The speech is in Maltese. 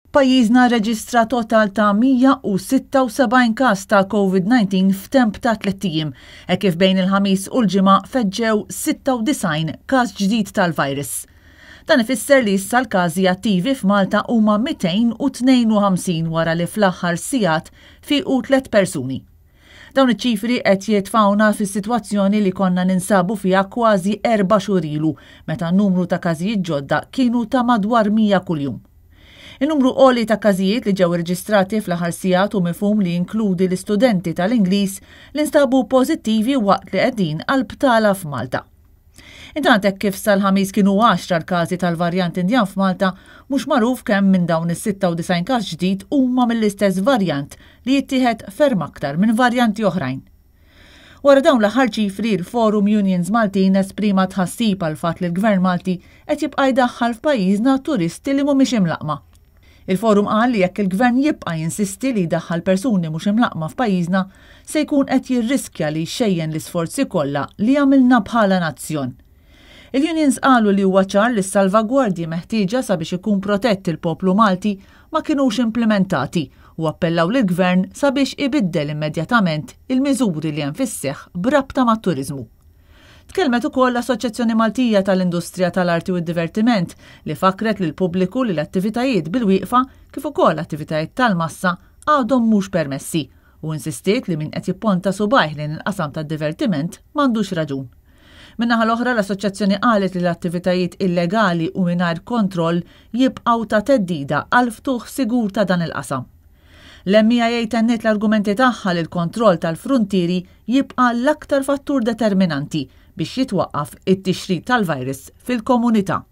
Pajjiżna reġistra total ta' 176 każ ta' COVID-19 f'temp ta' 3 ijiem, kif bejn il-ħamis u l-ġimgħa feġġew 96 każ ġdid tal-virus. Dan ifisser li issa l-każi attivi f'Malta huma 252 wara li fl-aħħar sigħat fiequ 3 persuni. Dawn iċ-ċifri qed jitfawna fis-sitwazzjoni li konna ninsabu fiha kważi 4 xhur ilu, meta n-numru ta' każijiet ġodda kienu ta' madwar 100 kuljum. Il-numru qoli ta' każijiet li ġew irreġistrati fl-aħħar sigħat u mifhum li jinkludi l-istudenti tal-Ingliż li nstabu pożittivi waqt li qegħdin għall-btala f'Malta. Intant hekk kif sal-ħamis kienu 10 każi tal-varjant Indjan f'Malta, mhux magħruf kemm minn dawn is-96 każ ġdid huma mill-istess varjant li jittieħed ferm aktar minn varjanti oħrajn. Wara dawn l-aħħar ċifri, l-Forum Unions Maltin esprima tħassib għal fatt li l-Gvern Malti qed jibqa' jdaħħal f'pajjiżna turisti li mhumiex imlaqma. Il-forum qal li jekk il-Gvern jibqa' jinsisti li jdaħħal persuni mhux imlaqma f'pajjiżna se jkun qed jirriskja li jxejjen l-isforzi kollha li għamilna bħala nazzjon. Il-Unions qalu li huwa ċar li s-salvagwardji meħtieġa sabiex ikun protett il-poplu Malti ma kinux implementati u appellaw lill-Gvern sabiex ibiddel immedjatament il-miżuri li hemm fis-seħħ b'rabta mat-turiżmu. Tkellmet ukoll l-Assoċjazzjoni Maltija tal-Industrija tal-Arti u d-Divertiment li fakret lil pubbliku li l-attivitajiet bil-wieqfa kif ukoll attivitajiet tal-massa għadhom mhux permessi u insistiet li min qed jipponta subajh lejn il-qasam tad-divertiment m'għandux raġun. Min-naħa l-oħra l-assoċjazzjoni qalet li l-attivitajiet illegali u mingħajr kontroll jibqgħu ta' teddida għal ftuħ sigur ta' dan il-qasam. L-MIA tenniet l-argumenti tagħha li l-kontroll tal-fruntieri jibqa' l-aktar fattur determinanti biex jitwaqqaf it-tixrid tal-virus fil-komunità.